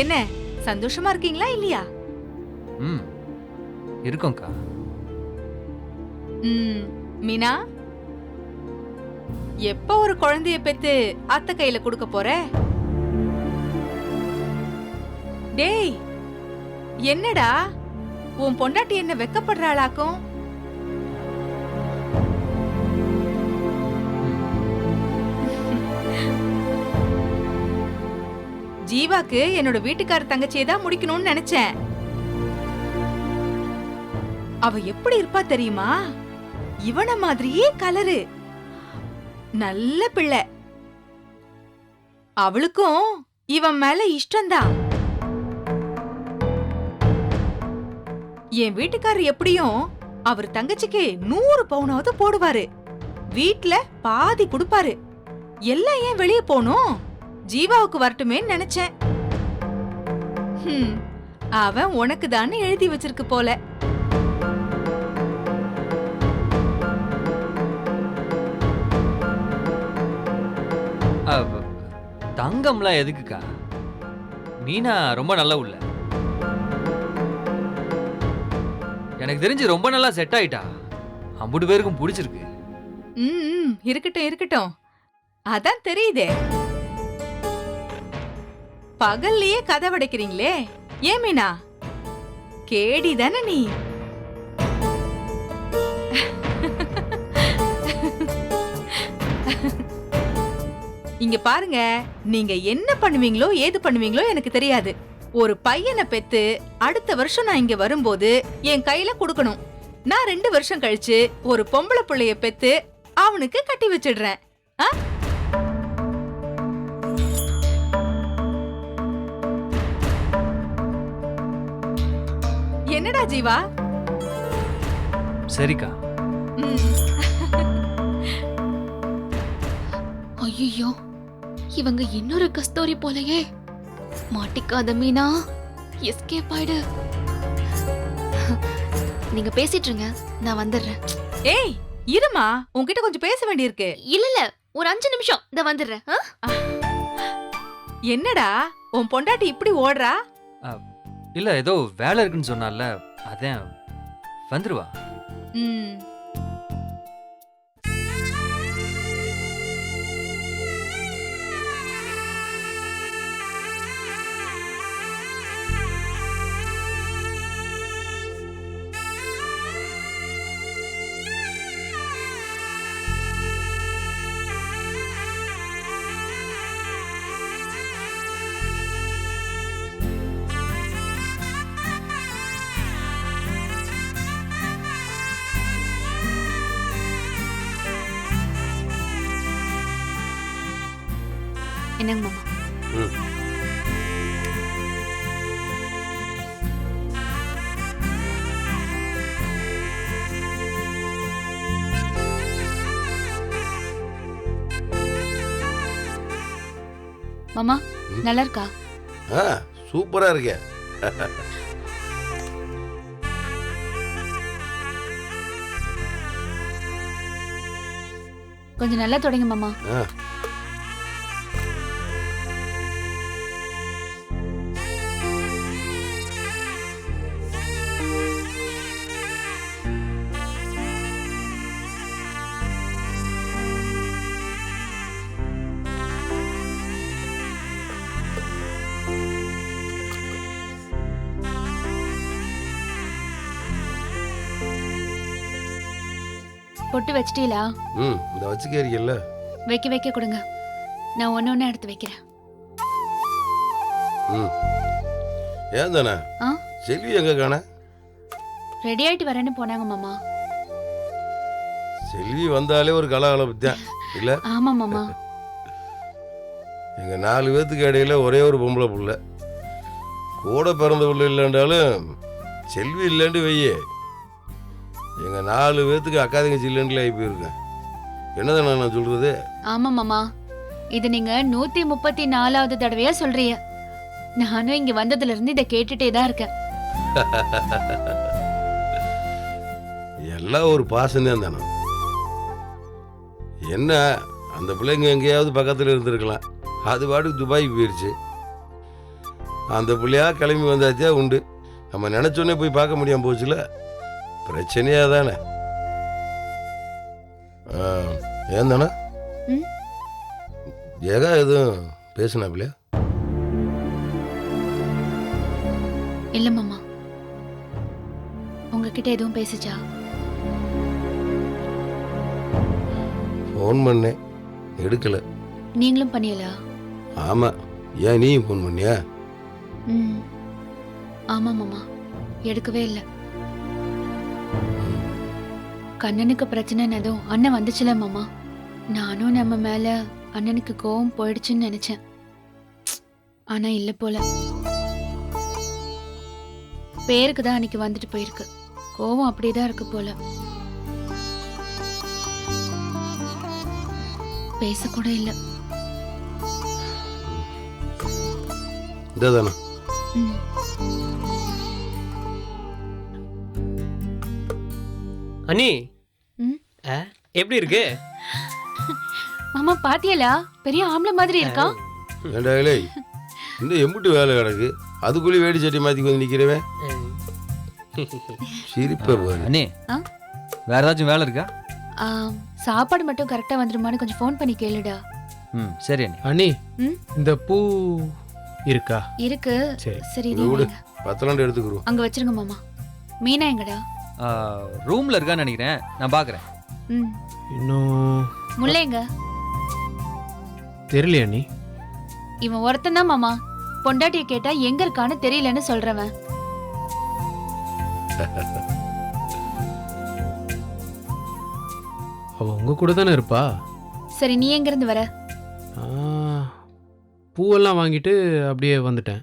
என்ன சந்தோஷமா இருக்கீங்களா இல்லையா? ம் இருக்கோம்க்கா. மீனா, எப்ப ஒரு குழந்தைய பெத்து அத்தை கையில கொடுக்க போற? டேய், என்னடா உன் பொண்டாட்டி என்ன வெக்கப்படுறாளாக்கும்? ஜீவாக்கு என்னோட வீட்டுக்கார தங்கச்சியை தான் முடிக்கணும்னு நினைச்சேன். அவ எப்படி இருப்பா தெரியுமா? இவன மாதிரியே கலரு, நல்ல பிள்ளை. அவளுக்கும் இவன் மேல இஷ்டம்தான். என் வீட்டுக்காரர் எப்படியும் அவர் தங்கச்சிக்கு 100 பவுனாவது போடுவாரு. வீட்ல பாதி கொடுப்பாரு. எல்லாம் ஏன் வெளியே போனும்? ஜீவாவுக்கு வரட்டுமே நினைச்சேன். அவன் உனக்கு தானே எழுதி வச்சிருக்கு போல. தங்கம்லாம் எதுக்குக்கா? மீனா ரொம்ப நல்ல உள்ள. எனக்கு தெரிஞ்சு ரொம்ப நல்லா செட் ஆயிட்டா. 50 பேருக்கும் பிடிச்சிருக்கு. இருக்கட்டும் இருக்கட்டும், அதான் தெரியுதே. பகல்லையே கதை வடைக்கிறீங்களே, ஏன் மீனா? கேடி தானே நீ? இங்க பாருங்க, நீங்க என்ன பண்ணுவீங்களோ ஏது பண்ணுவீங்களோ எனக்கு தெரியாது. ஒரு பையனை பெத்து அடுத்த வருஷம் நான் இங்க வரும்போது என் கையில கொடுக்கணும். நான் 2 வருஷம் கழிச்சு ஒரு பொம்பளை புள்ளைய பெத்து அவனுக்கு கட்டி வச்சிடுறேன். என்னடா ஜீவா? சரிக்கா. ஐயோ, இவங்க இன்னொரு கஸ்தூரி போலயே. மாட்டிக்காத மீனா, எஸ்கேப் ஆயிடு. நீங்க பேசிட்டு இருங்க, நான் வந்துடுறேன். ஏய் இருமா, உன்கிட்ட கொஞ்சம் பேச வேண்டியிருக்கு. இல்ல ஒரு 5 நிமிஷம், நான் வந்துடுறேன். என்னடா உன் பொண்டாட்டி இப்படி ஓடுறா? இல்ல ஏதோ வேலை இருக்குன்னு சொன்னால, அதான் வந்துருவா. என்னங்க மாமா? மாமா நல்லா இருக்கா? சூப்பரா இருக்கே. கொஞ்சம் நல்லா தொடங்க மாமா. பொட்டு வச்சிட்டீங்களா? இந்த வச்சுக்கேரியல்ல, வைக்க கொடுங்க, நான் ஒண்ணு எடுத்து வைக்கிறேன். ஏன் தானே செல்வி எங்க காண? ரெடி ஆயிட்டு வரேன்னு போனாங்க மாமா. செல்வி வந்தாலே ஒரு கலகலப்பு தான் இல்ல? ஆமா மாமா. எங்க 4 பேத்துக்கு இடையில ஒரே ஒரு பொம்பளை புள்ள, கூட பிறந்த புள்ள இல்லைன்றாலும் செல்வி இல்லைன்னு வையே, எங்க 4 பேத்துக்கு அக்கா தங்கச்சி இல்லைன்னு ஆகி போயிருக்கேன். என்னதானே நான் சொல்றது? ஆமா மாமா, இது நீங்க 134வது தடவையா சொல்றீங்க. நானும் இங்க வந்ததுல இருந்து இதை கேட்டுட்டே தான் இருக்கேன். எல்லாம் ஒரு பாசம்தான் தானே. என்ன அந்த பிள்ளைங்க எங்கேயாவது பக்கத்தில் இருந்திருக்கலாம், அது பாட்டுக்கு துபாய்க்கு போயிடுச்சு. அந்த பிள்ளையா கிளம்பி வந்தாச்சே உண்டு. நம்ம நினச்சோன்னே போய் பார்க்க முடியாம போச்சுல, பிரச்சனையா தானே. ஏன் தானே ம்? ஜெகா எதுவும் பேசுனாப்பில்லையா? இல்ல மாமா. உங்ககிட்ட எதுவும் பேசுச்சா? ஃபோன் பண்ணேன், எடுக்கல. நீங்களும் பண்ணியலா? ஆமாம், ஏன் நீ ஃபோன் பண்ணியா? ம். ஆமா மாமா, எடுக்கவே இல்லை. கண்ணனுக்கு பிரச்சனைனதும் அண்ணன் வந்துச்சுல மாமா. நானும் நம்ம மேல அண்ணனுக்கு கோவம் போயிடுச்சுன்னு நினைச்சேன். ஆனா இல்ல போல. பேருக்கு தான் அன்னைக்கு வந்துட்டு போயிருக்கு. கோவம் அப்படியேதான் இருக்கு போல. பேசக்கூட இல்லை. இதானே ம். அண்ணி ம்? எப்படி இருக்கு? மாமா பாத்தியலா? பெரிய ஆம்பளை மாதிரி இருக்கா. ஏண்டா இலே, இந்த எம்புட்டு வேலை கிடக்கு, அதுக்குள்ளே வேடி சட்டி மாற்றி வந்து நிற்கிறவன் சிரிப்பை பாரு. அண்ணே ஆ? வேற ஏதாச்சும் வேலை இருக்கா? சாப்பாடு மட்டும் கரெக்டா வந்துருமான்னு கொஞ்சம் ஃபோன் பண்ணி கேளுடா. ம் சரி அண்ணே. அண்ணி ம்? இந்த பூ இருக்கா? இருக்கு. சரி. சரி இதை இது விடு, வைங்க. 10 எடுத்துக்கிறோம். அங்க வச்சிருங்க மாமா. மீனா எங்கடா? ரூம்ல இருக்கான்னு நினைக்கிறேன், நான் பார்க்குறேன். ம். இன்னும் முல்லைங்க. தெரியலையா அண்ணி? இவன் ஒருத்தன் தான் மாமா. பொண்டாட்டிய கேட்டா எங்க இருக்கான்னு தெரியலன்னு சொல்றவன். அவ உங்க கூட தானே இருப்பா? சரி நீ எங்க இருந்து வர? ஆ, பூவெல்லாம் வாங்கிட்டு அப்படியே வந்துட்டேன்.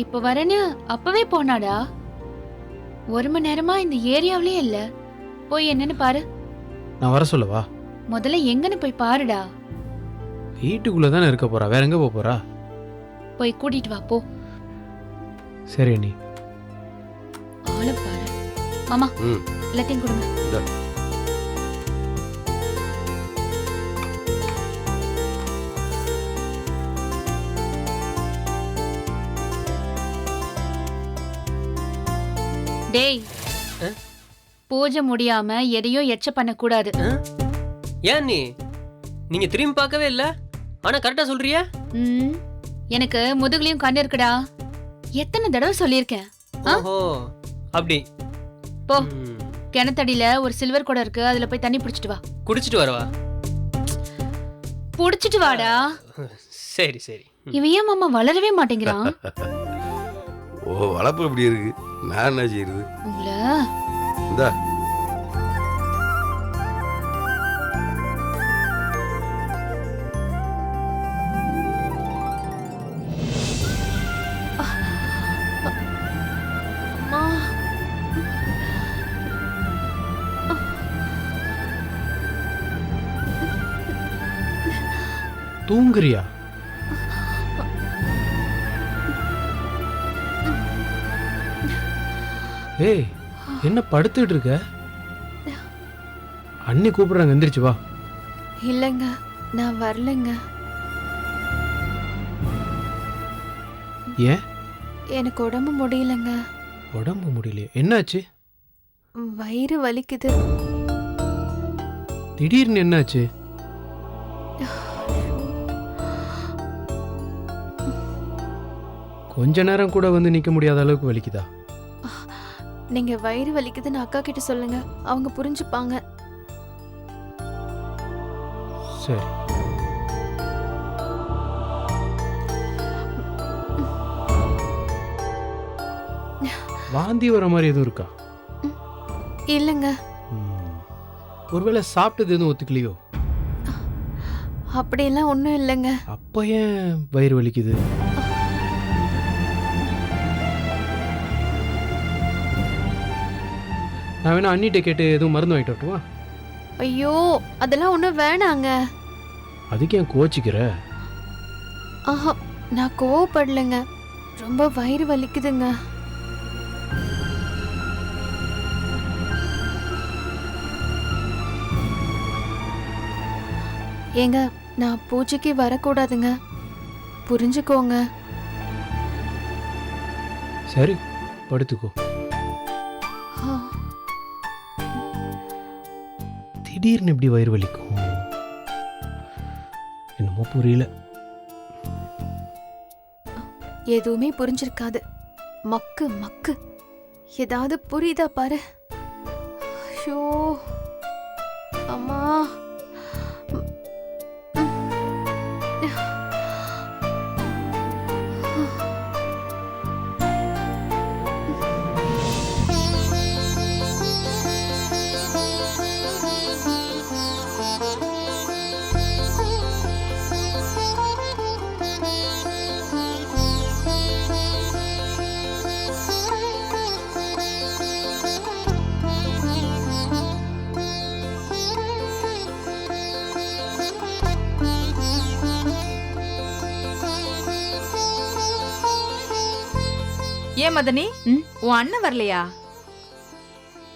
இப்ப வரேன்னு அப்பவே போனாடா. 1 மணி நேரமா இந்த ஏரியாவிலேயே இல்ல. போய் என்னன்னு பாரு. நான் வர சொல்லவா? முதல்ல எங்கன்னு போய் பாருடா. வீட்டுக்குள்ள தானே இருக்க போறா, வேற எங்க போக போறா? போய் கூட்டிட்டு வா போ. சரி அண்ணி. ஆளை பாரு. மாமா ம். எல்லாத்தையும் கொடுங்க. இந்தா. டேய், பூஜை முடியாம எதையும் எச்ச பண்ண கூடாது. ஏன் நீ நீங்க திரும்பி பார்க்கவே இல்ல, ஆனா கரெக்டா சொல்றியா? ம், எனக்கு முதுகுலயும் கண்ணு இருக்குடா. எத்தனை தடவை சொல்லியிருக்கேன். ஆ? ஓஹோ அப்படி. போ. ம், கிணத்தடியில ஒரு சில்வர் குடம் இருக்கு, அதுல போய் தண்ணி புடிச்சிட்டு வா. குடிச்சிட்டு வரவா? புடிச்சிட்டு வாடா. சரி சரி. இவன் ஏன் மாமா வளரவே மாட்டேங்கிறான்? ஓ, வளர்ப்பு இப்படி இருக்கு, நான் என்ன செய்யறது? உங்கள இந்தா. அம்மா. தூங்குறியா? ஏய், என்ன படுத்துட்டு இருக்க? அண்ணி கூப்பிடுறாங்க, எந்திரிச்சு வா. இல்லைங்க, நான் வரலைங்க. ஏன்? எனக்கு உடம்பு முடியலங்க. உடம்பு முடியலையே, என்னாச்சு? வயிறு வலிக்குது. திடீர்னு என்னாச்சு? கொஞ்ச நேரம் கூட வந்து நிக்க முடியாத அளவுக்கு வலிக்குதா? நீங்க வயிறு வலிக்குதுன்னு அக்கா கிட்ட சொல்லுங்க, அவங்க புரிஞ்சுப்பாங்க. சரி. வாந்தி வர மாதிரி எதுவும் இருக்கா? இல்லைங்க, ம். ஒருவேளை சாப்பிட்டது எதுவும் ஒத்துக்கலையோ? அப்படியெல்லாம் ஒன்றும் இல்லைங்க. அப்ப ஏன் வயிறு வலிக்குது? நான் வேணா அண்ணிட்ட கேட்டு எதுவும் மருந்து வாங்கிட்டு வரட்டுமா? ஐயோ, அதெல்லாம் ஒன்றும் வேணாங்க. அதுக்கு ஏன் கோச்சிக்கிற? ஆஹா, நான் கோவப்படலைங்க, ரொம்ப வயிறு வலிக்குதுங்க. ஏங்க நான் பூஜைக்கு வரக்கூடாதுங்க, புரிஞ்சுக்கோங்க. சரி படுத்துக்கோ. ஆ, திடீர்னு இப்படி வயிறு வலிக்கும், என்னமோ புரியல. எதுவுமே புரிஞ்சிருக்காது. மக்கு மக்கு. ஏதாவது புரியுதா பாரு. ஐயோ அம்மா. ஏன் மதனி, ம்? உன் அண்ணன் வரலையா?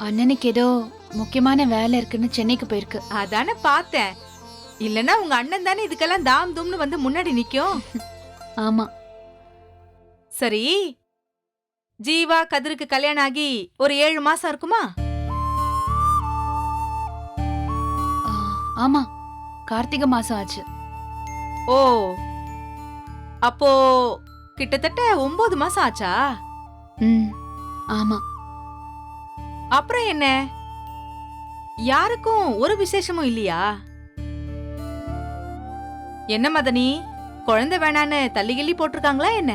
அண்ணனுக்கு ஏதோ முக்கியமான வேலை இருக்குன்னு சென்னைக்கு போயிருக்கு. அதானே பார்த்தேன். இல்லனா உங்க அண்ணன் தானே இதுக்கெல்லாம் தாம் தும்னு வந்து முன்னாடி நிக்கும். ஆமா. சரி, ஜீவா கதிருக்கு கல்யாணம் ஆகி ஒரு 7 மாசம் இருக்குமா? ஆ, ஆமா, கார்த்திகை மாசம் ஆச்சு. ஓ, அப்போ கிட்டத்தட்ட 9 மாசம் ஆச்சா? ம், ஆமா. அப்புறம் என்ன, யாருக்கும் ஒரு விசேஷமும் இல்லையா? என்ன மதனி, குழந்தை வேணான்னு தள்ளி கிள்ளி போட்டிருக்காங்களா என்ன?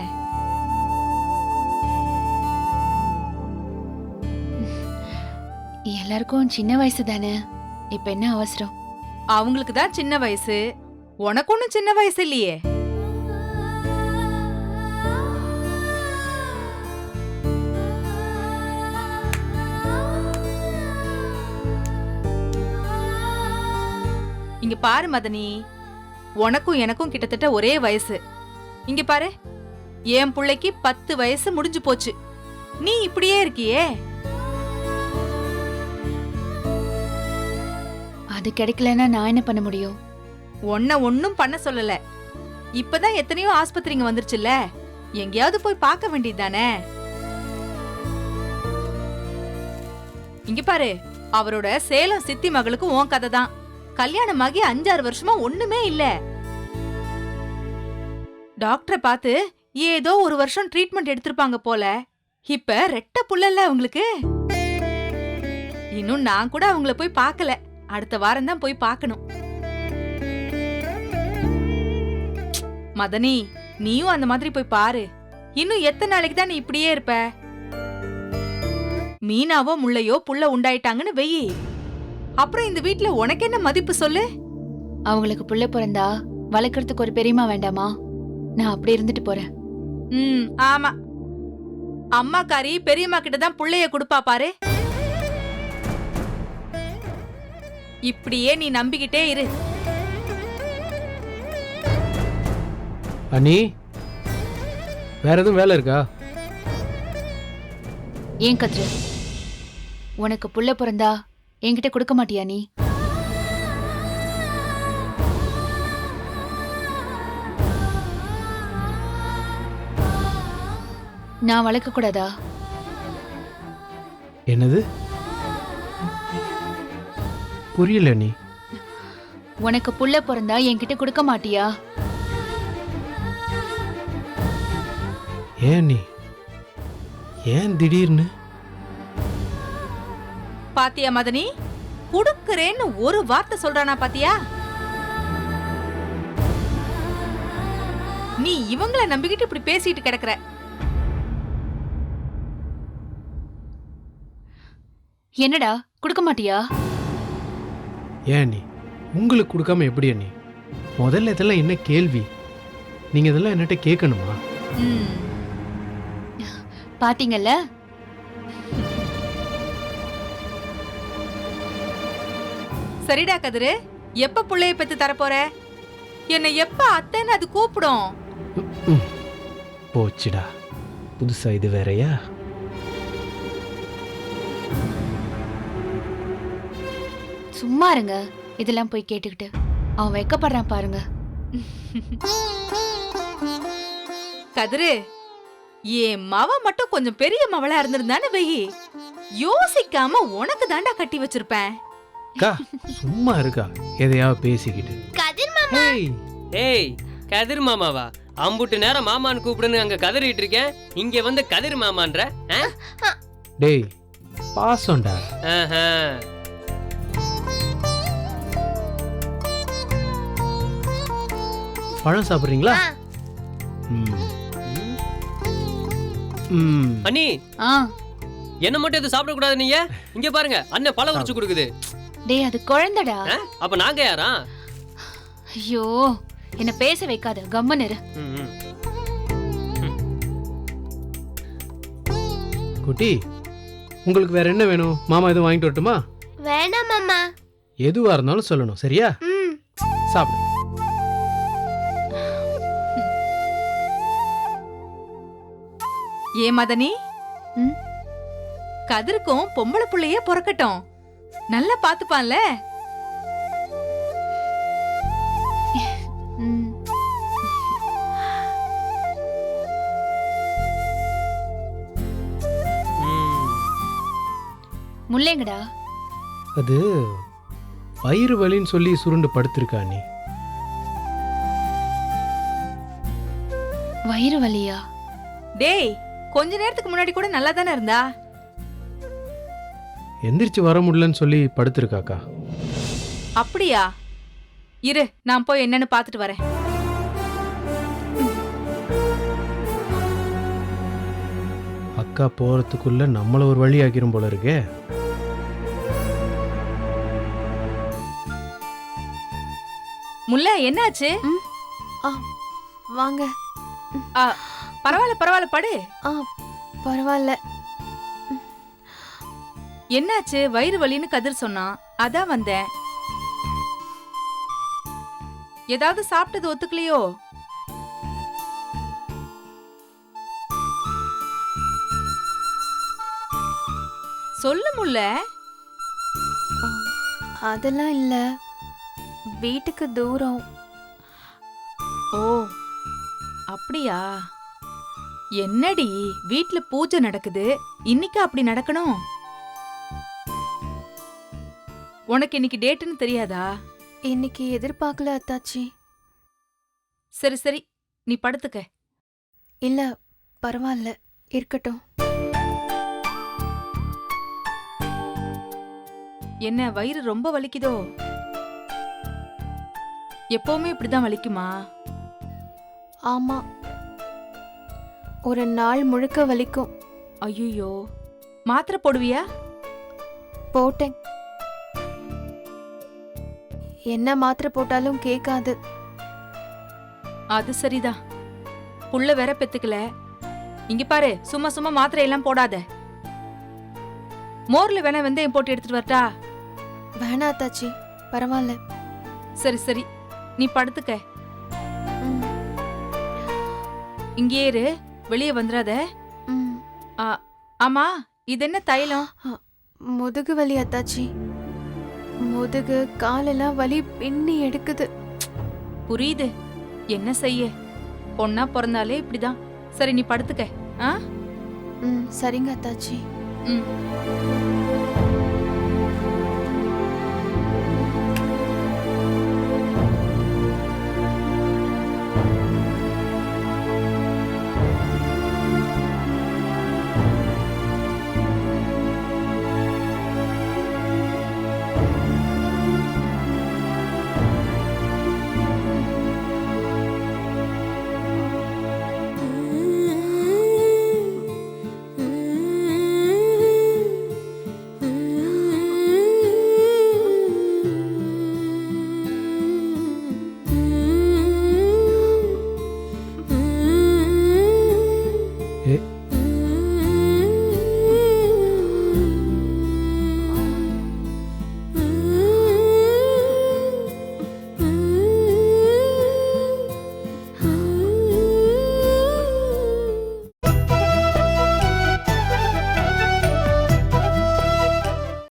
எல்லாருக்கும் சின்ன வயசு தானே, இப்ப என்ன அவசரம்? அவங்களுக்கு தான் சின்ன வயசு, உனக்கு ஒன்னும் சின்ன வயசு இல்லையே. இங்க பாரு மதனி, உனக்கும் எனக்கும் கிட்டத்தட்ட ஒரே வயசு. இங்க பாரு, என் புள்ளைக்கு 10 வயசு முடிஞ்சு போச்சு. நீ இப்படியே இருக்கியே. அது கிடைக்கலன்னா நான் என்ன பண்ண முடியும்? உன்னை ஒன்னும் பண்ண சொல்லல. இப்பதான் எத்தனையோ ஆஸ்பத்திரிங்க வந்துருச்சுல்ல, எங்கேயாவது போய் பார்க்க வேண்டியதுதானே. இங்க பாரு, அவரோட சேலம் சித்தி மகளுக்கு உன் கதை தான். கல்யாணமாகி 5-6 வருஷமா ஒண்ணுமே இல்ல. டாக்டரை பார்த்து ஏதோ ஒரு வருஷம் ட்ரீட்மெண்ட் எடுத்திருப்பாங்க போல. இப்ப ரெட்ட புள்ளல்ல அவங்களுக்கு. இன்னும் நான் கூட அவங்கள போய் பார்க்கல. அடுத்த வாரம் தான் போய் பார்க்கணும். மதனி, நீயும் அந்த மாதிரி போய் பாரு. இன்னும் எத்தனை நாளைக்கு தான் நீ இப்படியே இருப்ப? மீனாவோ முள்ளையோ புள்ள உண்டாயிட்டாங்கன்னு வெயி, அப்புறம் இந்த வீட்ல உனக்கு என்ன மதிப்பு சொல்லு? அவங்களுக்கு புள்ள பிறந்தா வளர்க்கறதுக்கு ஒரு பெரியம்மா வேண்டாமா? நான் அப்படி இருந்துட்டு போறேன். ஆமா, அம்மாக்காரி பெரியம்மா கிட்ட தான் புள்ளைய கொடுப்பா பாரு. இப்படியே நீ நம்பிக்கிட்டே இரு. அண்ணி, வேற எதுவும் வேலை இருக்கா? ஏன் கதிரு, உனக்கு புள்ள பிறந்தா என்கிட்ட கொடுக்க மாட்டியா நீ? நான் வளர்க்க கூடாதா? என்னது புரியல நீ? உனக்கு புள்ள பிறந்தா என்கிட்ட கொடுக்க மாட்டியா? ஏன் நீ, ஏன் திடீர்னு? பாத்தியா மதனி, குடுக்கறேன்னு ஒரு வார்த்தை சொல்றானா பாத்தியா? நீ இவங்கள நம்பிக்கிட்டு இப்படி பேசிட்டு கிடக்குற. என்னடா கொடுக்க மாட்டியா? ஏன் நீ, உங்களுக்கு கொடுக்காம எப்படி அண்ணி? முதல்ல இதெல்லாம் என்ன கேள்வி? நீங்க இதெல்லாம் என்கிட்ட கேட்கணுமா? பாத்தீங்கல்ல, சரிடா கதிரு, எப்ப புள்ளைய பெத்து தரப்போற? என்னை எப்ப அத்தைன்னு அது கூப்பிடும்? போச்சுடா, புதுசா இது வேறயா? சும்மா இருங்க, இதெல்லாம் போய் கேட்டுக்கிட்டு. அவன் வெக்கப்படுறான் பாருங்க. கதிரு, என் மவ மட்டும் கொஞ்சம் பெரிய மவளா இருந்திருந்தானே வெயி, யோசிக்காம உனக்கு தாண்டா கட்டி வச்சிருப்பேன். அக்கா சும்மா இருக்கா எதையாவது பேசிக்கிட்டு. ஏய், ஏய் கதிர் மாமாவா? அம்புட்டு நேரம் மாமான்னு கூப்பிடுன்னு அங்க கதறிட்டு இருக்கேன், இங்க வந்து கதிர் மாமான்ற? டேய் பாசம்டா. ஆஹா. பழம் சாப்பிட்றீங்களா? ம். ம். அண்ணி, ஆ என்ன மட்டும் எதுவும் சாப்பிடக்கூடாது நீங்க? இங்க பாருங்க, அண்ணன் பழம் உரிச்சு கொடுக்குது. டேய் அது குழந்தைடா. அப்ப நாங்க யாரா? ஐயோ என்ன பேச வைக்காத, கம்மன் இரு. ம். குட்டி உங்களுக்கு வேற என்ன வேணும்? மாமா எதுவும் வாங்கிட்டு வரட்டுமா? வேணாம் மாமா. எதுவா இருந்தாலும் சொல்லணும், சரியா? சாப்பிடு. ஏ மதனி, ம்? கதிருக்கும் பொம்பளை புள்ளையே பிறக்கட்டும், நல்லா பாத்துப்பான்ல. ம். முள்ளேங்கடா. அது வயிறு வலின்னு சொல்லி சுருண்டு படுத்திருக்கா நீ. வயிறு வலியா? டேய், கொஞ்ச நேரத்துக்கு முன்னாடி கூட நல்லா தானே இருந்தா. எந்திரிச்சு வர முடியலன்னு சொல்லி படுத்திருக்காக்கா. அப்படியா? இரு, நான் போய் என்னன்னு பாத்துட்டு வரேன். அக்கா போறதுக்குள்ள நம்மள ஒரு வழி ஆக்கிரும் போல இருக்கே. முல்லை, என்னாச்சு? வாங்க. பரவாயில்ல பரவாயில்ல, படு. பரவாயில்ல. என்னாச்சு? வயிறு வலின்னு கதிர் சொன்னான், அதான் வந்தேன். ஏதாவது சாப்பிட்டது ஒத்துக்கலையோ? சொல்லு முல்ல. அதெல்லாம் இல்ல, வீட்டுக்கு தூரம். ஓ அப்படியா? என்னடி, வீட்ல பூஜை நடக்குது, இன்னைக்கு அப்படி நடக்கணும்? உனக்கு இன்னைக்கு டேட்டுன்னு தெரியாதா? இன்னைக்கு எதிர்பார்க்கல அத்தாச்சி. சரி சரி, நீ படுத்துக்க. இல்ல பரவாயில்ல, இருக்கட்டும். என்ன, வயிறு ரொம்ப வலிக்குதோ? எப்பவுமே இப்படிதான் வலிக்குமா? ஆமா, ஒரு நாள் முழுக்க வலிக்கும். ஐயோ, மாத்திரை போடுவியா? போட்டேன். என்ன மாத்திரை போட்டாலும் கேட்காது. அது சரிதான், புள்ள வேற பெத்துக்கல. இங்க பாரு, சும்மா சும்மா மாத்திரை எல்லாம் போடாத. மோர்ல வேணா வெந்தயம் போட்டு எடுத்துட்டு வரட்டா? வேணா அத்தாச்சி, பரவாயில்ல. சரி சரி, நீ படுத்துக்க. ம், இங்கே இரு, வெளியே வந்துடாத. ம். ஆமா, இது என்ன தைலம்? முதுகு வலி அத்தாச்சி. முதுகு காலெல்லாம் வலி பின்னி எடுக்குது. புரியுது, என்ன செய்ய, பொண்ணா பிறந்தாலே இப்படிதான். சரி, நீ படுத்துக்க. ஆ? சரிங்க அத்தாச்சி. ம். ஏ